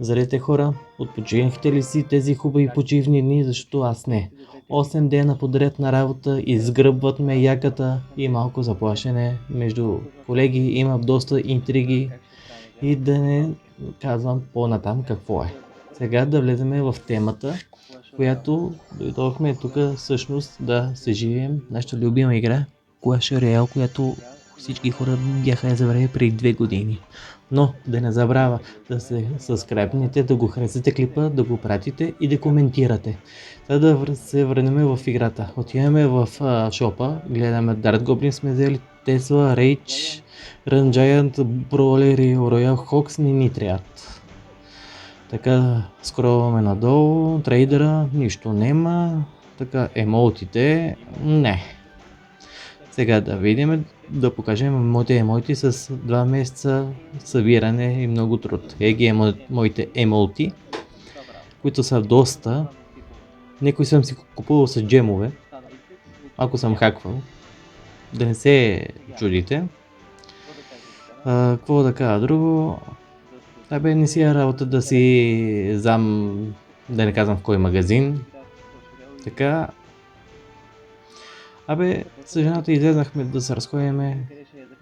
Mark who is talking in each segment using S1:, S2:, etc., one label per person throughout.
S1: Здравейте хора, отпочинахте ли си тези хубави почивни дни, защото аз не. 8 дена подред на работа, изгръбват ме яката и малко заплашене между колеги, има доста интриги и да не казвам по-натам какво е. Сега да влеземе в темата, която дойдохме тук всъщност да се живеем нашата любима игра Clash Royale, която всички хора бяха я забравили преди 2 години. Но да не забравя да се съскрайбнете, да го харесате клипа, да го пратите и да коментирате. Та да се върнем в играта. Отиваме в шопа, гледаме Dart Goblin сме взели, Tesla, Rage, Run Giant, Brawler и Royal Hawks ни трябват. Така скролваме надолу, трейдера, нищо нема, така емоутите, не. Сега да видим, да покажем моите емоти с 2 месеца събиране и много труд. Еги моите емоти, които са доста. Някои съм си купувал с джемове, ако съм хаквал. Да не се чудите. Какво да кажа друго? Абе, не си е работа да си зам, да не казвам в кой магазин. Така. Абе, с жената излезнахме да се разходиме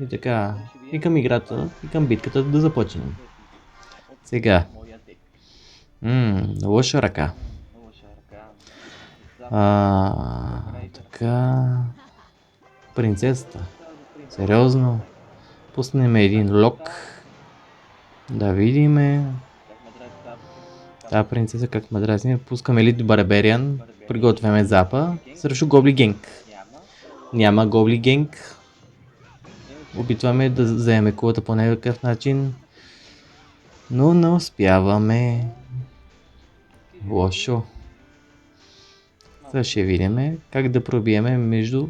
S1: и така, и към играта, и към битката да започнем. Сега. Лоша ръка. Така. Принцесата. Сериозно. Пуснем един лок. Да видиме. Та принцеса как ме дразни. Пускаме Elite Barbarian. Приготвяме запа срещу Гобли Генг. Няма Гобли Генг. Опитваме да вземем кулата по някакъв начин. Но не успяваме. Лошо. Сега ще видим как да пробиеме между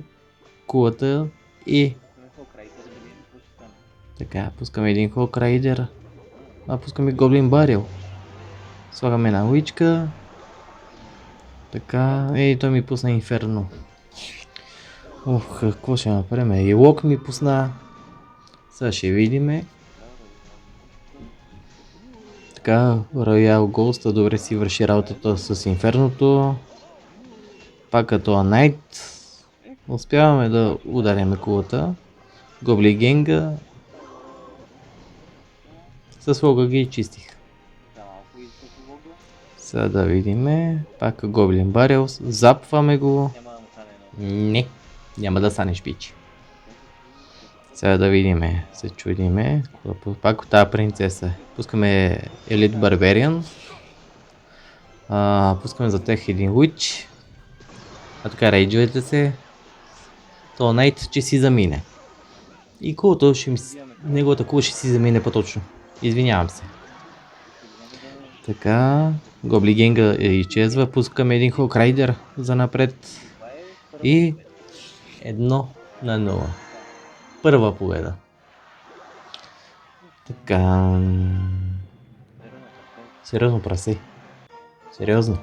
S1: кулата и... Така, пускаме един Hawk Rider. Пускаме Goblin Barrel. Слагаме една уичка. Така, той ми пусна Инферно. Какво ще направим? И лок ми пусна. Сега ще видиме. Така, Royal Ghost добре си върши работата с Инферното. Пак като Night. Успяваме да ударяме кулата. Гобли Генга. С лога ги чистих. Сега да видиме. Пак Гоблин Барелс. Запваме го. Не. Няма да станеш пич. Сега да видиме. Се чудиме. Пак от тази принцеса. Пускаме Elite Barbarian. Пускаме за тях един Witch. Така рейджовете се. То Night че си замине. И кулото ще ми... Неговата кула ще си замине по-точно. Извинявам се. Така. Гобли Генга изчезва. Пускаме един Hawk Rider за напред. И 1-0. Първа победа. Така. Сериозно прасе. Сериозно.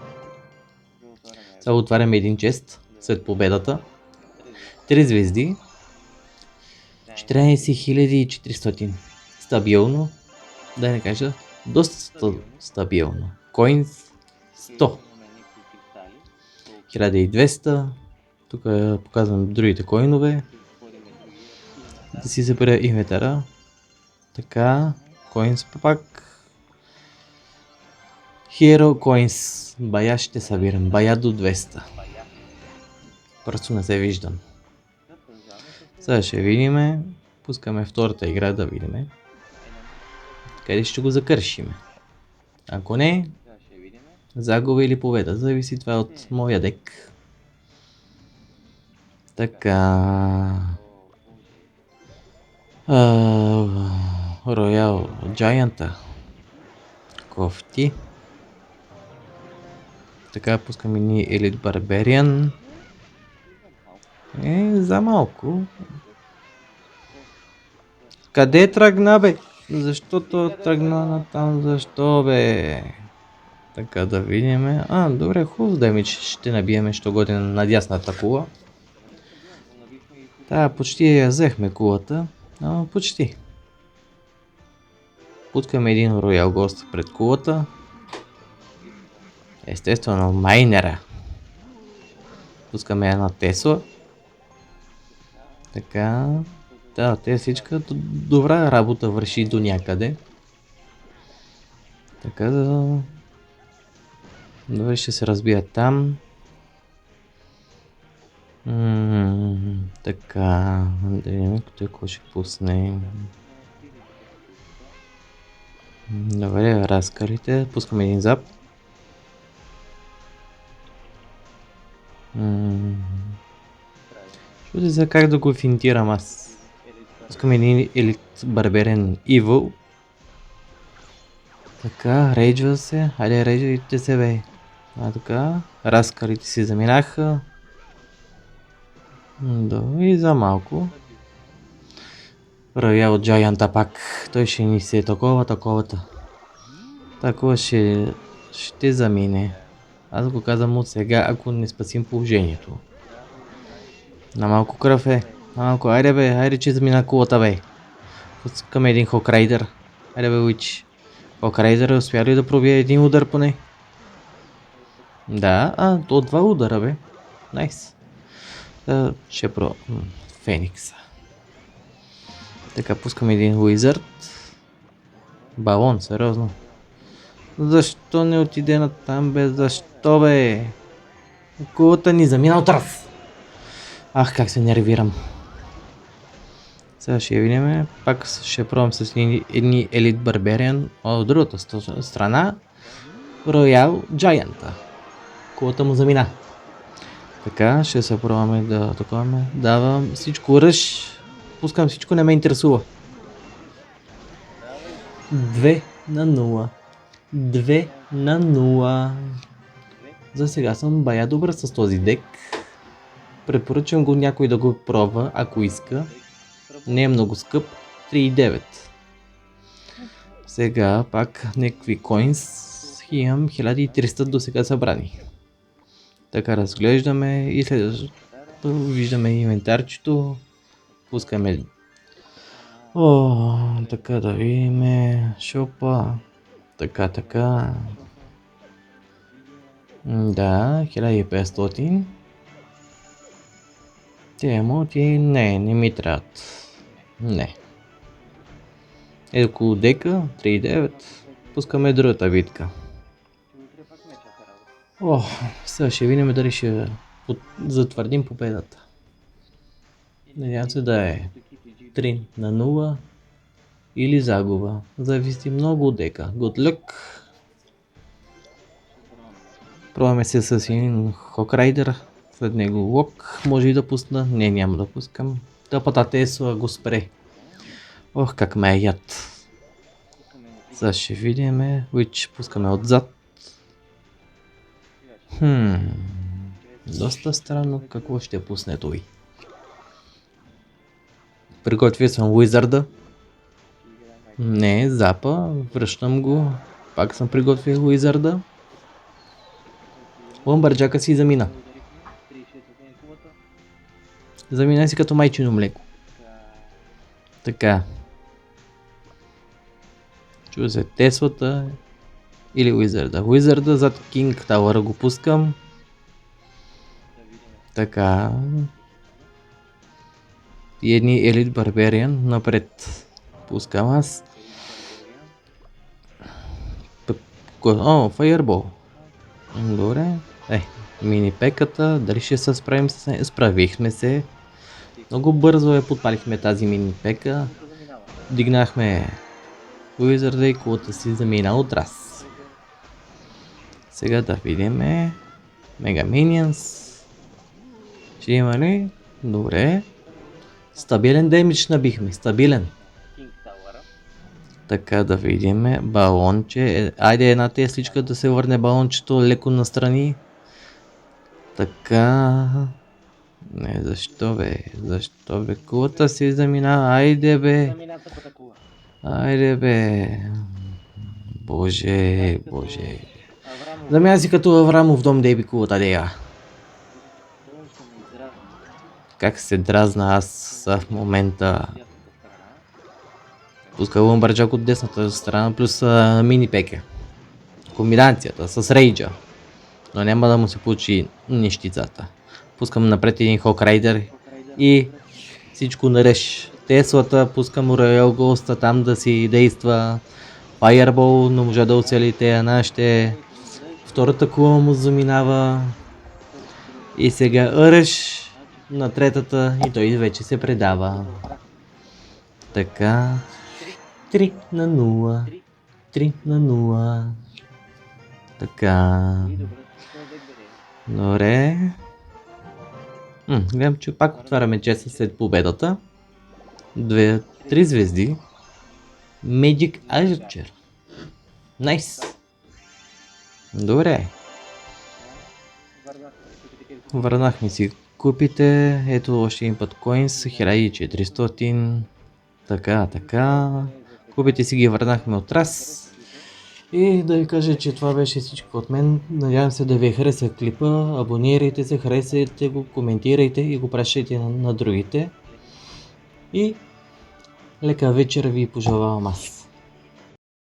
S1: Сега отваряме един чест след победата. 3 звезди. 14400. Стабилно. Да не кажа. Доста стабилно. Coins 100. 1200. Тук показвам другите коинове. Да си събера инвентара. Така. Coins пак. Hero Coins. Бая ще събирам. Бая до 200. Просто не се виждам. Сега ще видиме. Пускаме втората игра да видиме. Къде ще го закършиме. Ако не, загуба или победа. Зависи това от моя дек. Така. Royal Giant. Кофти. Така пускаме ни Elite Barbarian. За малко. Къде тръгна бе? Защото тръгна натам, защо бе? Така да видим. Добре, хубав демидж ще набиеме, що годин на дясната кула. Почти я взехме кулата, но почти. Пускаме един роял гост пред кулата. Естествено, майнера. Пускаме една Тесла. Така. Да, те всичка добра работа върши до някъде. Така да... Добре, ще се разбият там. Така, да видим какво ще пусне. Добре, разкарите. Пускаме един зап. Чуди се как да го финтирам аз. Пускаме един елит барберен Evil. Така, рейджва се. Хайде, рейджвайте се, бе. Така, разкарите си заминаха. Да, и за малко. Роял Джайанта пак. Той ще ни се таковата. Такова ще замине. Аз го казвам от сега, ако не спасим положението. На малко кръв е. На малко. Айде бе, айде че замина кулата бе. Пускаме един Хокрайдър. Айде бе, Уич. Хокрайдър успя ли да пробие един удар поне? Да, от два удара бе. Найс. Ще пробвам Феникса. Така, пускаме един Уизърд. Балон, сериозно. Защо не отиде на там бе? Защо бе? Кулата ни замина от раз. Ах, как се нервирам. Сега ще видим. Пак ще пробвам с едни Елит Барбериан. От другата страна Роял Джайанта. Кулата му замина. Така, ще се пробваме да атакуваме. Давам всичко ръж. Пускам всичко, не ме интересува. 2-0. 2-0. За сега съм бая добър с този дек. Препоръчвам го някой да го пробва, ако иска. Не е много скъп. 3,9. Сега пак някакви коинс. Имам 1300 до сега събрани. Така разглеждаме и следващото виждаме инвентарчето. Пускаме. Така да видим. Шопа. Така. Да, 1500. Те емоти не ми трябват. Не. Около дека, 3,9. Пускаме другата битка. Сега ще видим дали ще затвърдим победата. Надявам се да е 3-0 или загуба. Зависи много от дека. Good luck. Пробваме се с един Хокрайдър. След него лок. Може и да пусна. Не, няма да пускам. Тъпата Тесла го спре. Как ме е яд. Сега ще видим. Which пускаме отзад. Доста странно какво ще пусне той. Приготвил съм Уизарда. Не, запа. Връщам го. Пак съм приготвил Уизарда. Лъмбърджака си замина. Замина си като майчино млеко. Така. Чува се Теслата или Уизарда. Уизарда зад Кинг Тауъра го пускам. Така. И едни Елит Барбериан напред. Пускам аз. Файербол. Добре. Мини пеката. Дали ще се справим с нея? Справихме се. Много бързо подпалихме тази мини пека. Дигнахме Уизарда и кулата си замина от раз. Сега да видим Мега Миниънс. Ще има ли? Добре. Стабилен демидж набихме. Стабилен. Така да видим. Балонче. Айде една тесличка да се върне балончето леко настрани. Така. Не, защо бе? Кулата си замина. Айде бе. Боже. Замина си като Аврамов дом деби кулата дея. Как се дразна аз в момента. Пуска Lumberjack от десната страна плюс мини пеке. Комбинацията с рейджа. Но няма да му се получи нищицата. Пускам напред един Hawk Rider и всичко нареш. Теслата, пускам Royal Ghost там да си действа. Fireball не може да оцели те нашите. Втората кула му заминава. И сега Уръш на третата и той вече се предава. Така. 3-0. 3-0. Така. Добре. Гледам, че пак отваряме честа след победата. 3 звезди. Magic Archer. Найс. Добре. Върнахме си купите. Ето още един път Coins. 1400. Така. Купите си ги върнахме от раз. И да ви кажа, че това беше всичко от мен. Надявам се да ви хареса клипа. Абонирайте се, харесайте го, коментирайте и го пращайте на другите. И лека вечер ви пожелавам аз.